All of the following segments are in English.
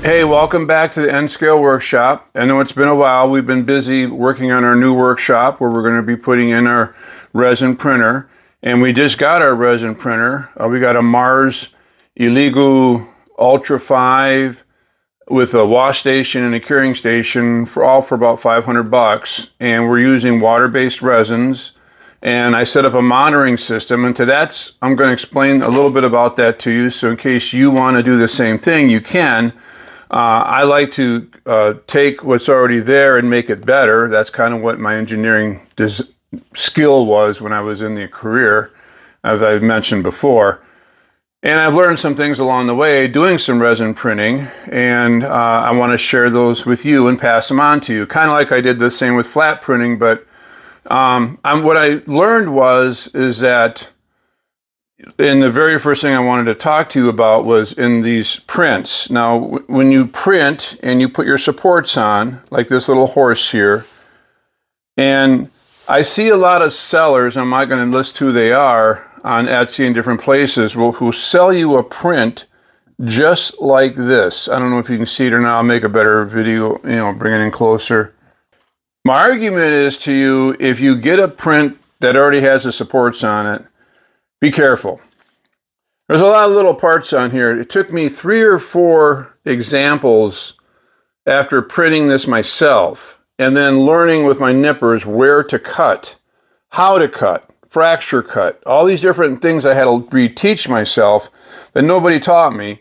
Hey, welcome back to the N-Scale workshop. I know it's been a while. We've been busy working on our new workshop where we're going to be putting in our resin printer. And we just got our resin printer. We got a Mars Elegoo Ultra 5 with a wash station and a curing station for about 500 bucks. And we're using water-based resins. And I set up a monitoring system, and I'm going to explain a little bit about that to you. So in case you want to do the same thing, you can. I like to take what's already there and make it better. That's kind of what my engineering skill was when I was in the career, as I've mentioned before. And I've learned some things along the way doing some resin printing, and I want to share those with you and pass them on to you. Kind of like I did the same with flat printing, but what I learned is that and the very first thing I wanted to talk to you about was in these prints. Now, when you print and you put your supports on, like this little horse here, and I see a lot of sellers, I'm not going to list who they are, on Etsy and different places, who sell you a print just like this. I don't know if you can see it or not. I'll make a better video, bring it in closer. My argument is to you, if you get a print that already has the supports on it, be careful. There's a lot of little parts on here. It took me 3 or 4 examples after printing this myself and then learning with my nippers where to cut, how to cut, fracture cut, all these different things I had to reteach myself that nobody taught me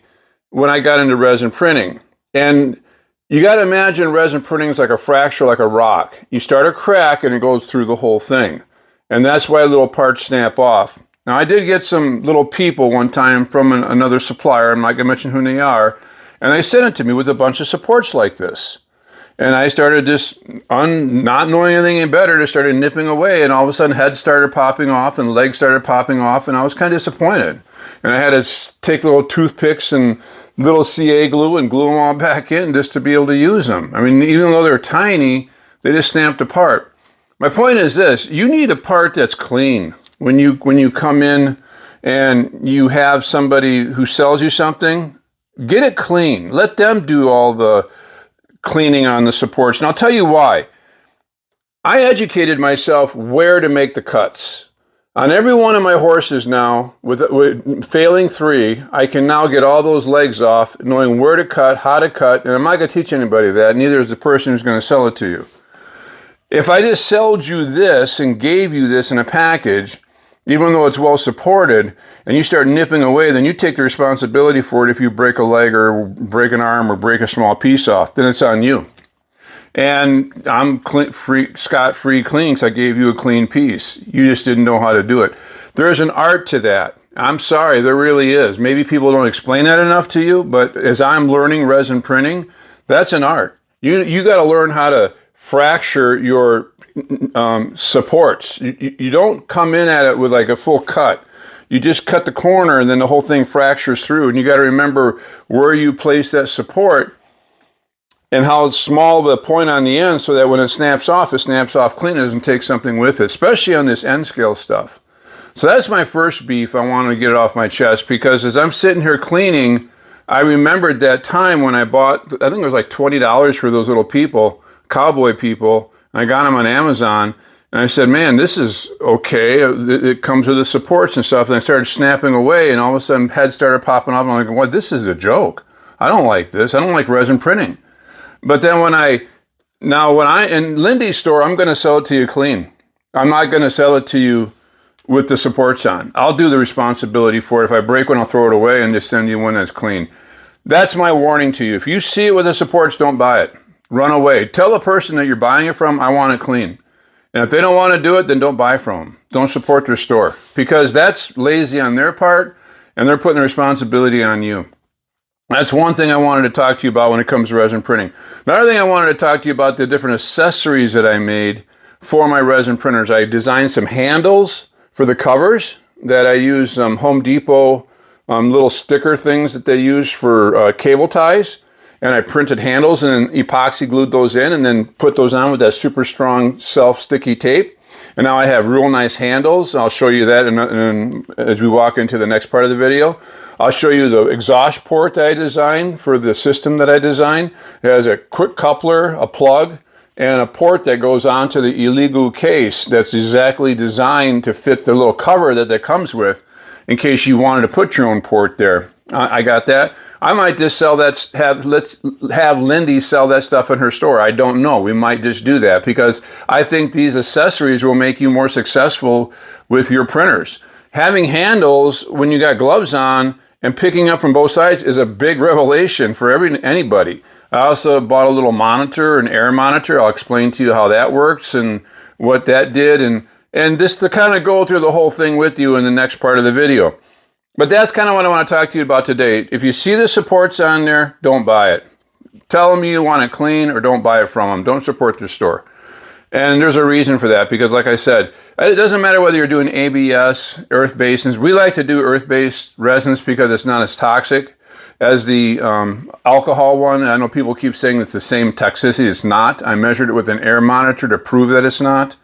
when I got into resin printing. And you got to imagine resin printing is like a fracture, like a rock. You start a crack and it goes through the whole thing. And that's why little parts snap off. Now, I did get some little people one time from another supplier. I'm not going to mention who they are. And they sent it to me with a bunch of supports like this. And I started just, not knowing anything any better, just started nipping away. And all of a sudden, heads started popping off and legs started popping off. And I was kind of disappointed. And I had to take little toothpicks and little CA glue and glue them all back in just to be able to use them. I mean, even though they're tiny, they just snapped apart. My point is this: you need a part that's clean. When you come in and you have somebody who sells you something, get it clean. Let them do all the cleaning on the supports. And I'll tell you why. I educated myself where to make the cuts. On every one of my horses now, with failing 3, I can now get all those legs off, knowing where to cut, how to cut, and I'm not going to teach anybody that, neither is the person who's going to sell it to you. If I just sold you this and gave you this in a package, even though it's well supported, and you start nipping away, then you take the responsibility for it if you break a leg or break an arm or break a small piece off. Then it's on you. And I'm scot-free clean because I gave you a clean piece. You just didn't know how to do it. There's an art to that. I'm sorry, there really is. Maybe people don't explain that enough to you, but as I'm learning resin printing, that's an art. You got to learn how to fracture your supports. You don't come in at it with like a full cut. You just cut the corner and then the whole thing fractures through. And you got to remember where you place that support and how small the point on the end so that when it snaps off clean. It doesn't take something with it, especially on this N-scale stuff. So that's my first beef. I want to get it off my chest because as I'm sitting here cleaning, I remembered that time when I bought, I think it was like $20 for those little people, cowboy people. I got them on Amazon, and I said, man, this is okay. It comes with the supports and stuff. And I started snapping away, and all of a sudden, heads started popping up. And I'm like, what? This is a joke. I don't like this. I don't like resin printing. But then in Lindy's store, I'm going to sell it to you clean. I'm not going to sell it to you with the supports on. I'll do the responsibility for it. If I break one, I'll throw it away and just send you one that's clean. That's my warning to you. If you see it with the supports, don't buy it. Run away. Tell the person that you're buying it from, I want it clean. And if they don't want to do it, then don't buy from them. Don't support their store because that's lazy on their part and they're putting the responsibility on you. That's one thing I wanted to talk to you about when it comes to resin printing. Another thing I wanted to talk to you about the different accessories that I made for my resin printers. I designed some handles for the covers that I use Home Depot little sticker things that they use for cable ties. And I printed handles and then epoxy glued those in and then put those on with that super strong self-sticky tape. And now I have real nice handles. I'll show you that as we walk into the next part of the video. I'll show you the exhaust port that I designed for the system that I designed. It has a quick coupler, a plug, and a port that goes onto the Elegoo case that's exactly designed to fit the little cover that comes with in case you wanted to put your own port there. I got that. I might just sell that, let's have Lindy sell that stuff in her store. I don't know. We might just do that because I think these accessories will make you more successful with your printers. Having handles when you got gloves on and picking up from both sides is a big revelation for anybody. I also bought a little monitor, an air monitor. I'll explain to you how that works and what that did, and just to kind of go through the whole thing with you in the next part of the video. But that's kind of what I want to talk to you about today. If you see the supports on there, don't buy it. Tell them you want it clean or don't buy it from them. Don't support their store. And there's a reason for that because, like I said, it doesn't matter whether you're doing ABS, earth-based. We like to do earth-based resins because it's not as toxic as the alcohol one. I know people keep saying it's the same toxicity. It's not. I measured it with an air monitor to prove that it's not.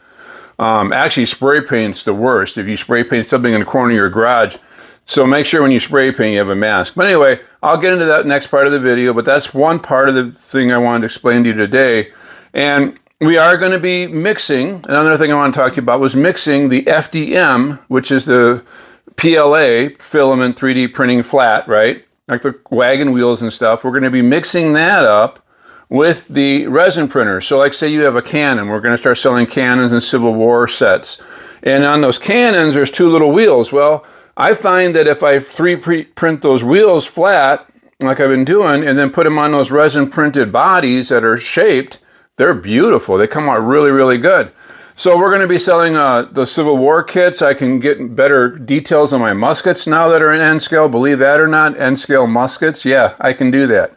Actually, spray paint's the worst. If you spray paint something in the corner of your garage, so make sure when you spray paint you have a mask. But anyway, I'll get into that next part of the video, but that's one part of the thing I wanted to explain to you today. And we are going to be mixing, another thing I want to talk to you about was mixing the FDM, which is the PLA, filament 3D printing flat, right? Like the wagon wheels and stuff. We're going to be mixing that up with the resin printer. So like say you have a Canon, we're going to start selling Canons and Civil War sets. And on those Canons, there's two little wheels. Well, I find that if I 3D print those wheels flat, like I've been doing, and then put them on those resin printed bodies that are shaped, they're beautiful. They come out really, really good. So we're going to be selling the Civil War kits. I can get better details on my muskets now that are in N-scale. Believe that or not, N-scale muskets. Yeah, I can do that.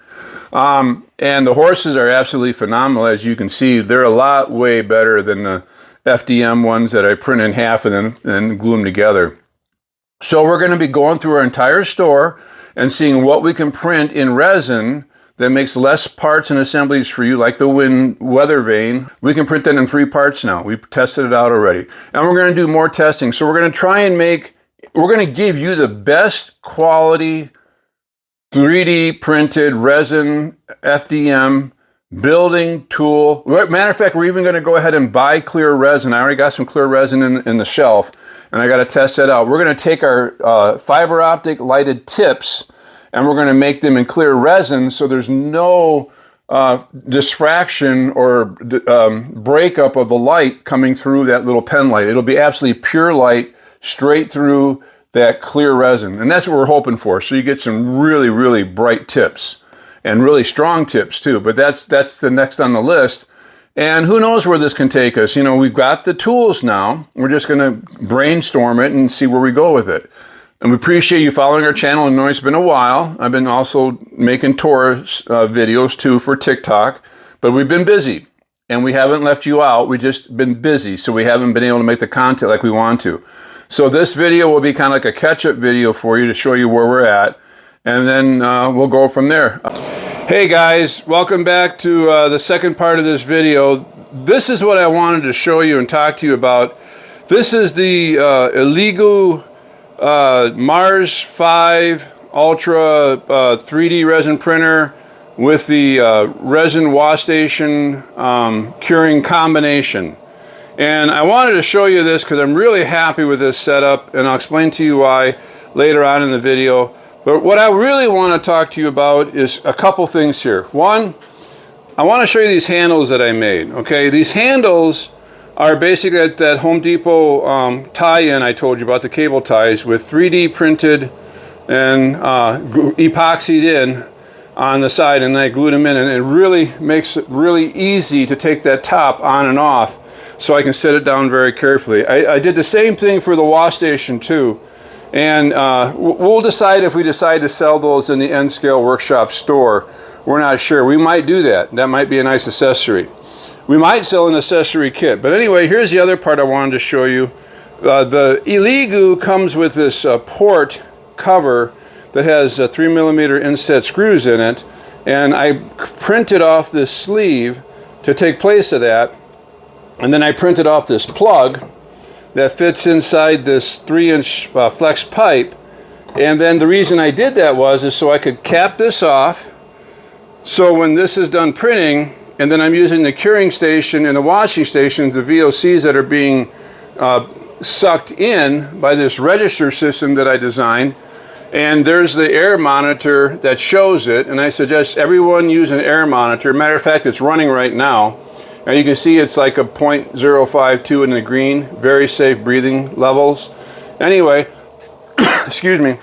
And the horses are absolutely phenomenal. As you can see, they're a lot way better than the FDM ones that I print in half and then glue them together. So we're going to be going through our entire store and seeing what we can print in resin that makes less parts and assemblies for you, like the weather vane. We can print that in 3 parts now. We've tested it out already. And we're going to do more testing. So we're going to try and we're going to give you the best quality 3D printed resin FDM building tool. Matter of fact, we're even going to go ahead and buy clear resin. I already got some clear resin in the shelf, and I got to test that out. We're going to take our fiber optic lighted tips, and we're going to make them in clear resin so there's no diffraction or breakup of the light coming through that little pen light. It'll be absolutely pure light straight through that clear resin, and that's what we're hoping for. So you get some really, really bright tips. And really strong tips too, but that's the next on the list. And who knows where this can take us? You know, we've got the tools now. We're just going to brainstorm it and see where we go with it. And we appreciate you following our channel. I know it's been a while. I've been also making tour videos too for TikTok, but we've been busy and we haven't left you out. We've just been busy, so we haven't been able to make the content like we want to. So this video will be kind of like a catch-up video for you to show you where we're at. And then we'll go from there. Hey guys, welcome back to the second part of this video. This is what I wanted to show you and talk to you about. This is the Elegoo Mars 5 Ultra 3D resin printer with the resin wash station curing combination. And I wanted to show you this because I'm really happy with this setup, and I'll explain to you why later on in the video. But what I really want to talk to you about is a couple things here. One, I want to show you these handles that I made. Okay, these handles are basically that Home Depot tie-in I told you about, the cable ties with 3D printed and epoxied in on the side, and I glued them in, and it really makes it really easy to take that top on and off so I can set it down very carefully. I did the same thing for the wash station too. And we'll decide if we decide to sell those in the N-Scale Workshop store. We're not sure. We might do that. That might be a nice accessory. We might sell an accessory kit. But anyway, here's the other part I wanted to show you. The Elegoo comes with this port cover that has 3mm inset screws in it. And I printed off this sleeve to take place of that. And then I printed off this plug that fits inside this 3-inch flex pipe, And then the reason I did that is so I could cap this off. So when this is done printing, and then I'm using the curing station and the washing stations, the VOCs that are being sucked in by this register system that I designed. And there's the air monitor that shows it. And I suggest everyone use an air monitor. Matter of fact, it's running right now. And you can see it's like a 0.052 in the green. Very safe breathing levels. Anyway, excuse me.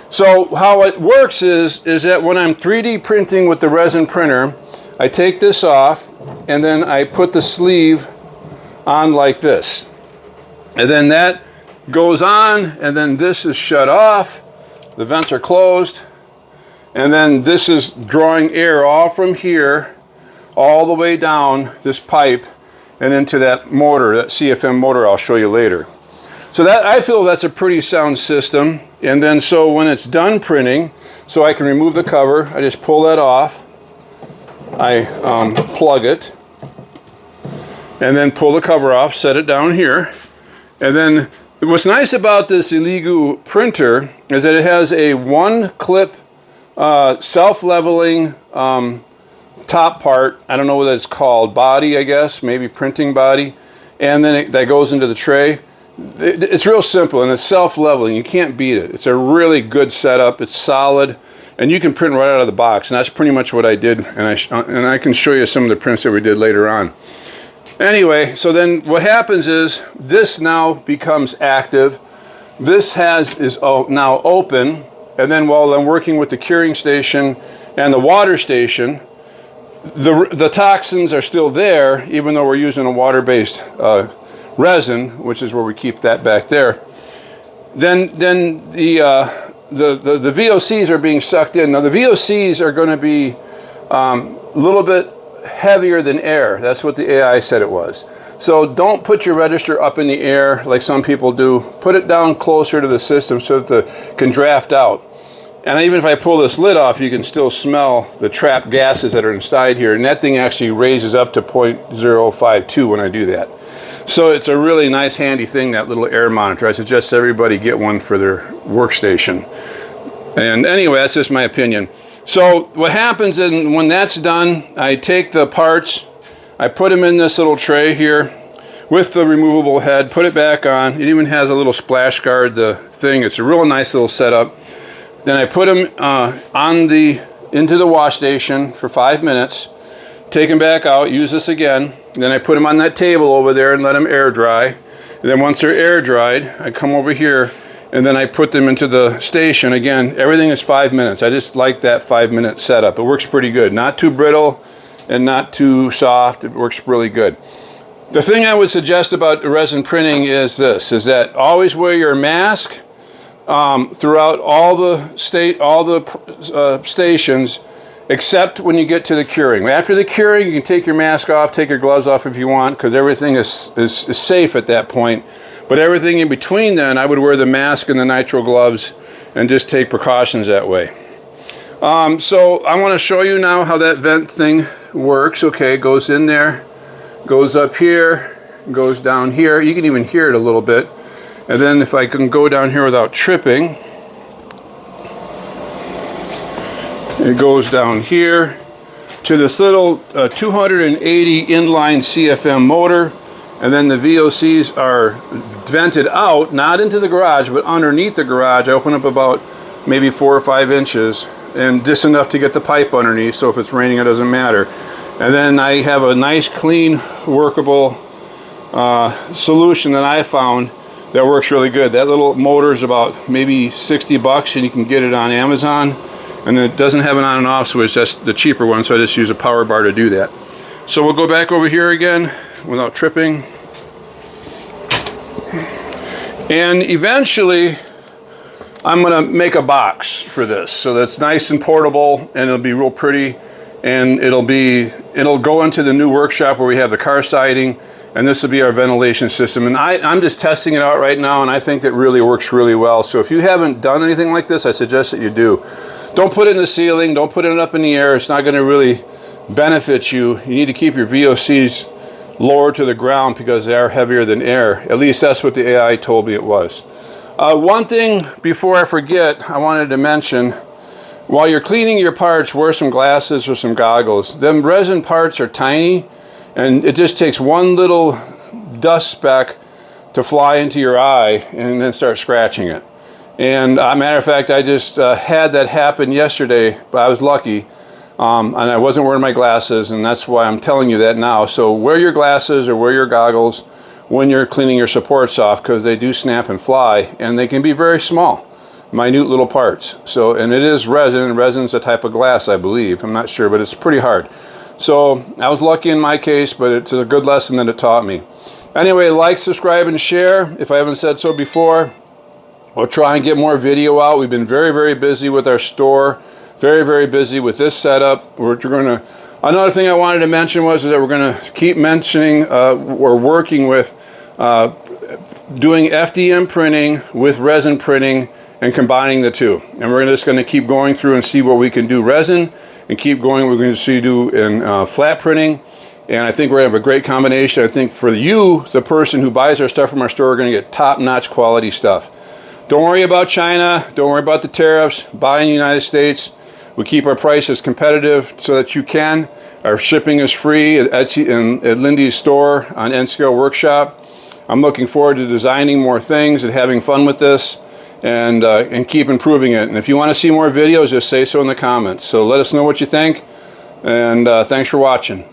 So how it works is that when I'm 3D printing with the resin printer, I take this off and then I put the sleeve on like this. And then that goes on, and then this is shut off. The vents are closed. And then this is drawing air all from here, all the way down this pipe and into that motor, that CFM motor I'll show you later. So that, I feel that's a pretty sound system. And then so when it's done printing, so I can remove the cover, I just pull that off. I plug it, and then pull the cover off, set it down here. And then what's nice about this Elegoo printer is that it has a one-clip self-leveling top part. I don't know what it's called, body, I guess, maybe printing body. And then that goes into the tray. It's real simple, and it's self-leveling. You can't beat it. It's a really good setup. It's solid, and you can print right out of the box. And that's pretty much what I did, and I can show you some of the prints that we did later on. Anyway, so then what happens is this now becomes active. This is now open, and then while I'm working with the curing station and the water station, the toxins are still there, even though we're using a water-based resin, which is where we keep that back there. Then the VOCs are being sucked in. Now the VOCs are going to be a little bit heavier than air. That's what the AI said it was. So don't put your register up in the air like some people do. Put it down closer to the system so that it can draft out. And even if I pull this lid off, you can still smell the trapped gases that are inside here. And that thing actually raises up to 0.052 when I do that. So it's a really nice, handy thing, that little air monitor. I suggest everybody get one for their workstation. And anyway, that's just my opinion. So what happens is when that's done, I take the parts, I put them in this little tray here with the removable head, put it back on. It even has a little splash guard, the thing. It's a real nice little setup. Then I put them into the wash station for 5 minutes, take them back out, use this again. Then I put them on that table over there and let them air dry. And then once they're air dried, I come over here and then I put them into the station. Again, everything is 5 minutes. I just like that 5-minute setup. It works pretty good. Not too brittle and not too soft. It works really good. The thing I would suggest about resin printing is this, is that always wear your mask throughout all the stations, except when you get to the curing. After the curing, you can take your mask off, take your gloves off if you want, because everything is safe at that point. But everything in between then, I would wear the mask and the nitrile gloves and just take precautions that way. So I want to show you now how that vent thing works. Okay, it goes in there, goes up here, goes down here. You can even hear it a little bit. And then if I can go down here without tripping, it goes down here to this little 280 inline CFM motor. And then the VOCs are vented out, not into the garage, but underneath the garage. I open up about maybe 4 or 5 inches, and just enough to get the pipe underneath, so if it's raining, it doesn't matter. And then I have a nice, clean, workable solution that I found that works really good. That little motor is about maybe 60 bucks, and you can get it on Amazon. And it doesn't have an on and off switch. That's the cheaper one, so I just use a power bar to do that. So we'll go back over here again without tripping. And eventually, I'm going to make a box for this, so that's nice and portable, and it'll be real pretty, and it'll go into the new workshop where we have the car siding, and this will be our ventilation system. And I'm just testing it out right now, and I think it really works really well. So if you haven't done anything like this, I suggest that you do. Don't put it in the ceiling, don't put it up in the air. It's not going to really benefit you. You need to keep your VOCs lower to the ground because they are heavier than air. At least that's what the AI told me it was. One thing before I forget, I wanted to mention, while you're cleaning your parts, wear some glasses or some goggles. Them resin parts are tiny, and it just takes one little dust speck to fly into your eye and then start scratching it. And matter of fact, I just had that happen yesterday, but I was lucky. And I wasn't wearing my glasses, and that's why I'm telling you that now. So wear your glasses or wear your goggles when you're cleaning your supports off, because they do snap and fly, and they can be very small, minute little parts. So, and it is resin, and resin's a type of glass, I believe. I'm not sure, but it's pretty hard. So I was lucky in my case, but it's a good lesson that it taught me. Anyway, like, subscribe, and share if I haven't said so before. We'll try and get more video out. We've been very, very busy with our store. Very, very busy with this setup. Another thing I wanted to mention was that we're going to keep mentioning or working with doing FDM printing with resin printing and combining the two. And we're just going to keep going through and see what we can do resin and keep going. We're going to see do in flat printing. And I think we're going to have a great combination. I think for you, the person who buys our stuff from our store, we're going to get top-notch quality stuff. Don't worry about China. Don't worry about the tariffs. Buy in the United States. We keep our prices competitive so that you can. Our shipping is free at Etsy and at Lindy's store on N-Scale Workshop. I'm looking forward to designing more things and having fun with this and keep improving it. And if you want to see more videos, just say so in the comments. So let us know what you think, and thanks for watching.